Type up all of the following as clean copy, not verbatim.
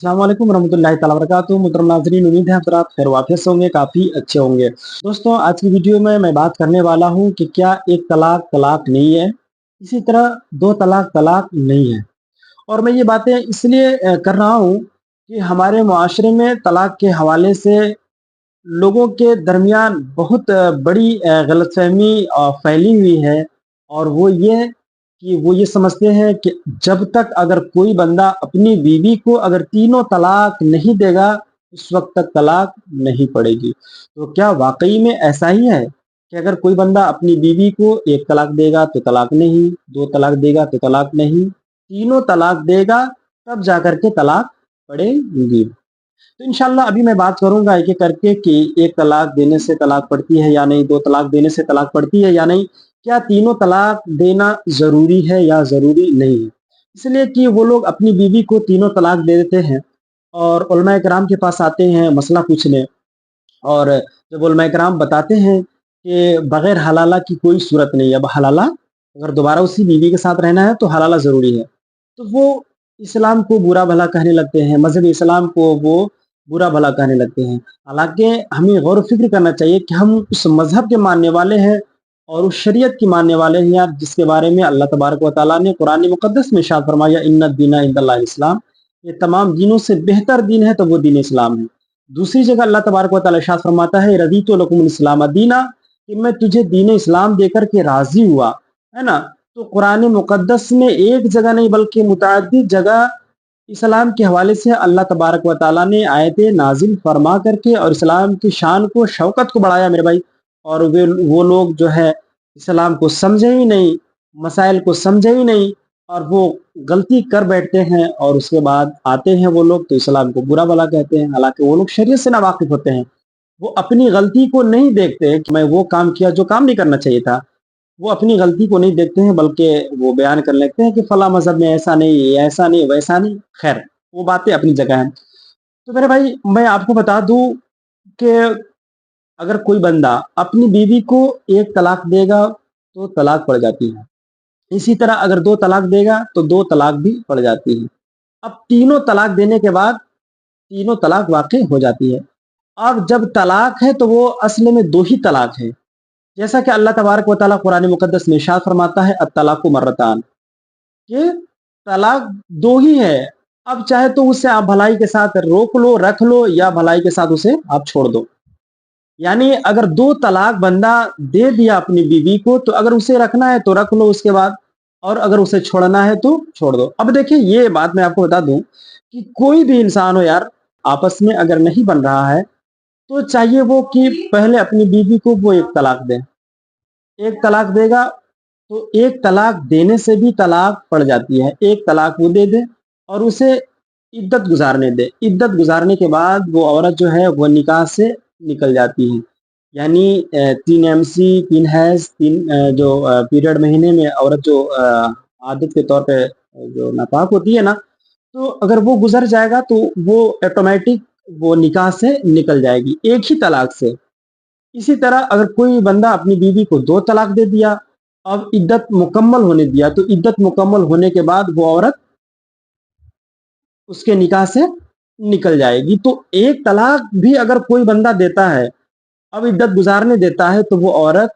अस्सलाम वालेकुम वरहमतुल्लाहि ताला वबरकातुहू। मुहतरम नाज़रीन, उम्मीद है आप खैर वाफियत से होंगे, काफ़ी अच्छे होंगे। दोस्तों, आज की वीडियो में मैं बात करने वाला हूँ कि क्या एक तलाक तलाक नहीं है, इसी तरह दो तलाक तलाक नहीं है। और मैं ये बातें इसलिए कर रहा हूँ कि हमारे मुआशरे में तलाक के हवाले से लोगों के दरमियान बहुत बड़ी गलतफ़हमी फैली हुई है। और वो ये कि वो ये समझते हैं कि जब तक अगर कोई बंदा अपनी बीवी को अगर तीनों तलाक नहीं देगा, उस वक़्त तक तलाक नहीं पड़ेगी। तो क्या वाक़ई में ऐसा ही है कि अगर कोई बंदा अपनी बीवी को 1 तलाक देगा तो तलाक नहीं, 2 तलाक देगा तो तलाक नहीं, तीनों तलाक देगा तब जाकर के तलाक पड़ेगी? तो इंशाअल्लाह अभी मैं बात करूँगा एक-एक करके कि 1 तलाक देने से तलाक पड़ती है या नहीं, 2 तलाक देने से तलाक पड़ती है या नहीं, क्या तीनों तलाक देना ज़रूरी है या ज़रूरी नहीं है। इसलिए कि वो लोग अपनी बीवी को तीनों तलाक दे देते हैं और उलमाए किराम के पास आते हैं मसला पूछने। और जब उलमाए किराम बताते हैं कि बगैर हलाला की कोई सूरत नहीं है, अब हलाला अगर दोबारा उसी बीवी के साथ रहना है तो हलाला ज़रूरी है। तो वो इस्लाम को बुरा भला कहने लगते हैं, मज़हब इस्लाम को वो बुरा भला कहने लगते हैं। हालाँकि हमें गौर फ़िक्र करना चाहिए कि हम उस मज़हब के मानने वाले हैं और उस शरीयत के मानने वाले हैं यार, जिसके बारे में अल्लाह तबारक व तआला ने कुरान मुक़द्दस में इरशाद फरमाया, इन्ना दीना इंदल्लाहिल इस्लाम, ये तमाम दीनों से बेहतर दीन है तो वो दीन इस्लाम है। दूसरी जगह अल्लाह तबारक व तआला इरशाद फरमाता है, रज़ीतु लकुमुल इस्लाम दीना, कि मैं तुझे दीन इस्लाम देकर के राज़ी हुआ, है ना? तो कुरान मुक़द्दस में एक जगह नहीं बल्कि मुतअद्दिद जगह इस्लाम के हवाले से अल्लाह तबारक व तआला ने आयतें नाज़िल फरमा करके और इस्लाम की शान को, शौकत को बढ़ाया मेरे भाई। और वो लोग जो है इस्लाम को समझे ही नहीं, मसाइल को समझे ही नहीं और वो गलती कर बैठते हैं और उसके बाद आते हैं वो लोग तो इस्लाम को बुरा भला कहते हैं। हालाँकि वो लोग शरीयत से नावाकिफ़ होते हैं। वो अपनी गलती को नहीं देखते कि मैं वो काम किया जो काम नहीं करना चाहिए था। वो अपनी गलती को नहीं देखते हैं बल्कि वो बयान कर लेते हैं कि फला मज़हब में ऐसा नहीं, ऐसा नहीं, वैसा नहीं। ख़ैर, वो बातें अपनी जगह हैं। तो मेरे भाई, मैं आपको बता दूँ कि अगर कोई बंदा अपनी बीवी को 1 तलाक देगा तो तलाक पड़ जाती है। इसी तरह अगर 2 तलाक देगा तो 2 तलाक भी पड़ जाती है। अब तीनों तलाक देने के बाद तीनों तलाक वाक़ई हो जाती है। अब जब तलाक है तो वो असल में 2 ही तलाक है। जैसा कि अल्लाह तबारक व तआला कुरान मुक़द्दस में इरशाद फरमाता है, अत-तलाक़ु मर्रतान, कि तलाक 2 ही है। अब चाहे तो उसे आप भलाई के साथ रोक लो, रख लो या भलाई के साथ उसे आप छोड़ दो। यानी अगर 2 तलाक बंदा दे दिया अपनी बीवी को तो अगर उसे रखना है तो रख लो उसके बाद, और अगर उसे छोड़ना है तो छोड़ दो। अब देखिए, ये बात मैं आपको बता दूँ कि कोई भी इंसान हो यार, आपस में अगर नहीं बन रहा है तो चाहिए वो कि पहले अपनी बीवी को वो 1 तलाक दे। 1 तलाक देगा तो 1 तलाक देने से भी तलाक पड़ जाती है। 1 तलाक वो दे दे और उसे इद्दत गुज़ारने दे। इद्दत गुज़ारने के बाद वो औरत जो है वो निकाह से निकल जाती है। यानी 3 एमसी, 3 हैज़, 3 जो पीरियड महीने में औरत जो आदत के तौर पे जो नापाक होती है ना, तो अगर वो गुज़र जाएगा तो वो ऑटोमैटिक वो निकाह से निकल जाएगी, 1 ही तलाक से। इसी तरह अगर कोई बंदा अपनी बीवी को 2 तलाक दे दिया, अब इद्दत मुकम्मल होने दिया, तो इद्दत मुकम्मल होने के बाद वो औरत उसके निकाह से निकल जाएगी। तो 1 तलाक भी अगर कोई बंदा देता है, अब इद्दत गुज़ारने देता है, तो वो औरत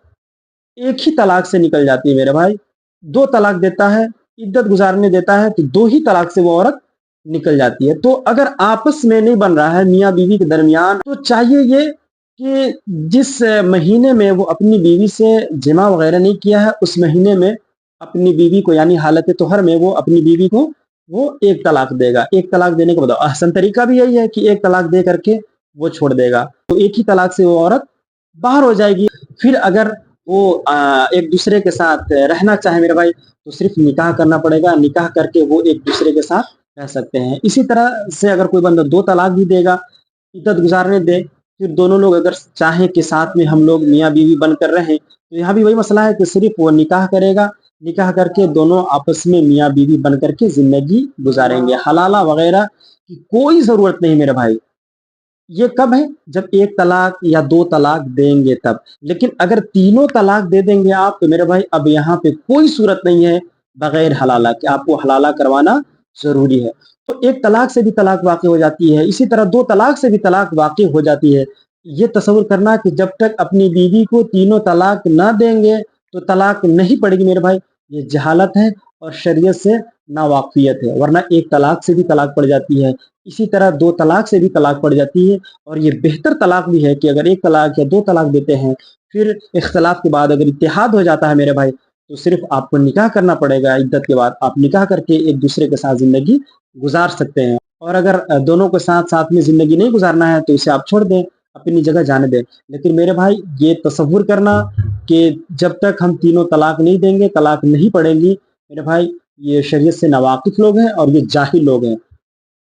1 ही तलाक से निकल जाती है मेरे भाई। 2 तलाक देता है, इद्दत गुज़ारने देता है, तो 2 ही तलाक से वो औरत निकल जाती है। तो अगर आपस में नहीं बन रहा है मियाँ-बीवी के दरमियान, तो चाहिए ये कि जिस महीने में वो अपनी बीवी से जिमा वग़ैरह नहीं किया है, उस महीने में अपनी बीवी को, यानी हालत तोहर में वो अपनी बीवी को वो 1 तलाक देगा। 1 तलाक देने के बाद अहसन तरीका भी यही है कि 1 तलाक दे करके वो छोड़ देगा। तो 1 ही तलाक से वो औरत बाहर हो जाएगी। फिर अगर वो एक-दूसरे के साथ रहना चाहे मेरे भाई, तो सिर्फ़ निकाह करना पड़ेगा, निकाह करके वो एक-दूसरे के साथ रह सकते हैं। इसी तरह से अगर कोई बंदा 2 तलाक भी देगा, इद्दत गुज़ारने दे, फिर दोनों लोग अगर चाहें कि साथ में हम लोग मियाँ-बीवी बनकर रहें, तो यहाँ भी वही मसला है कि सिर्फ़ वो निकाह करेगा, निकाह करके दोनों आपस में मियाँ-बीवी बन कर के ज़िंदगी गुज़ारेंगे। हलाला वग़ैरह की कोई ज़रूरत नहीं मेरे भाई। ये कब है? जब 1 तलाक या 2 तलाक देंगे तब। लेकिन अगर तीनों तलाक दे देंगे आप तो मेरे भाई अब यहाँ पे कोई सूरत नहीं है बगैर हलाला के, आपको हलाला करवाना ज़रूरी है। तो एक तलाक से भी तलाक वाक़ई हो जाती है, इसी तरह 2 तलाक से भी तलाक वाक़ई हो जाती है। ये तसव्वुर करना कि जब तक अपनी बीवी को तीनों तलाक ना देंगे, तो तलाक नहीं पड़ेगी मेरे भाई, ये जहालत है और शरीयत से नावाक़फ़ियत है, वरना एक तलाक से भी तलाक पड़ जाती है। इसी तरह 2 तलाक से भी तलाक पड़ जाती है और ये बेहतर तलाक भी है कि अगर 1 तलाक या 2 तलाक देते हैं, फिर इख्तिलाफ़ के बाद अगर इत्तेहाद हो जाता है मेरे भाई, तो सिर्फ़ आपको निकाह करना पड़ेगा इद्दत के बाद। आप निकाह करके एक-दूसरे के साथ ज़िंदगी गुजार सकते हैं और अगर दोनों को साथ-साथ में ज़िंदगी नहीं गुज़ारना है, तो इसे आप छोड़ दें, अपनी जगह जाने दें। लेकिन मेरे भाई ये तसव्वुर करना कि जब तक हम तीनों तलाक नहीं देंगे, तलाक नहीं पड़ेगी, मेरे भाई ये शरीयत से नावाकिफ़ लोग हैं और ये जाहिल लोग हैं।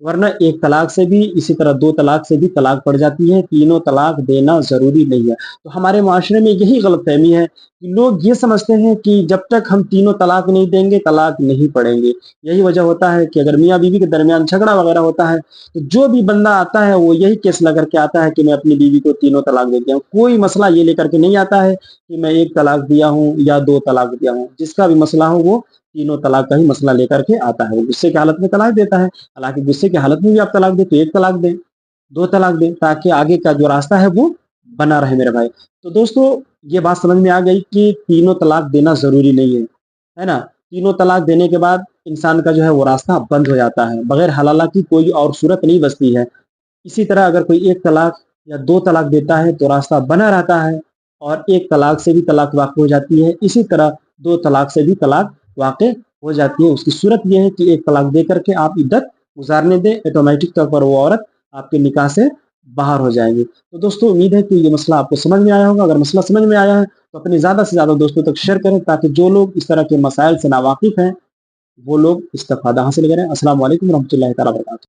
वरना एक तलाक से भी, इसी तरह 2 तलाक से भी तलाक पड़ जाती है, तीनों तलाक देना ज़रूरी नहीं है। तो हमारे माशरे में यही गलतफ़हमी है कि लोग ये समझते हैं कि जब तक हम तीनों तलाक नहीं देंगे, तलाक नहीं पड़ेंगे। यही वजह होता है कि अगर मियाँ-बीवी के दरमियान झगड़ा वगैरह होता है, तो जो भी बंदा आता है वो यही केस लेकर के आता है कि मैं अपनी बीवी को तीनों तलाक दे दिया हूँ। कोई मसला ये लेकर के नहीं आता है कि मैं 1 तलाक दिया हूँ या 2 तलाक दिया हूँ। जिसका भी मसला हो वो तीनों तलाक का ही मसला लेकर के आता है। वो गुस्से की हालत में तलाक देता है। हालाँकि गुस्से की हालत में भी आप तलाक दें तो 1 तलाक दें, 2 तलाक दें, ताकि आगे का जो रास्ता है वो बना रहे मेरे भाई। तो दोस्तों ये बात समझ में आ गई कि तीनों तलाक देना ज़रूरी नहीं है ना? तीनों तलाक देने के बाद इंसान का जो है वो रास्ता बंद हो जाता है, बगैर हलाला की कोई और सूरत नहीं बचती है। इसी तरह अगर कोई 1 तलाक या 2 तलाक देता है तो रास्ता बना रहता है और 1 तलाक से भी तलाक वाक़ई हो जाती है। इसी तरह 2 तलाक से भी तलाक वाक़ई हो जाती है। उसकी सूरत ये है कि 1 तलाक दे कर के आप इद्दत गुज़ारने दें, ऑटोमेटिक तौर पर वो औरत आपके निकाह से बाहर हो जाएगी। तो दोस्तों उम्मीद है कि ये मसला आपको समझ में आया होगा। अगर मसला समझ में आया है तो अपने ज़्यादा से ज़्यादा दोस्तों तक शेयर करें ताकि जो लोग इस तरह के मसाइल से नावाकिफ़ हैं, वो लोग इस्तिफ़ादा हासिल करें। अस्सलामु अलैकुम व रहमतुल्लाहि तआला व बरकातहू।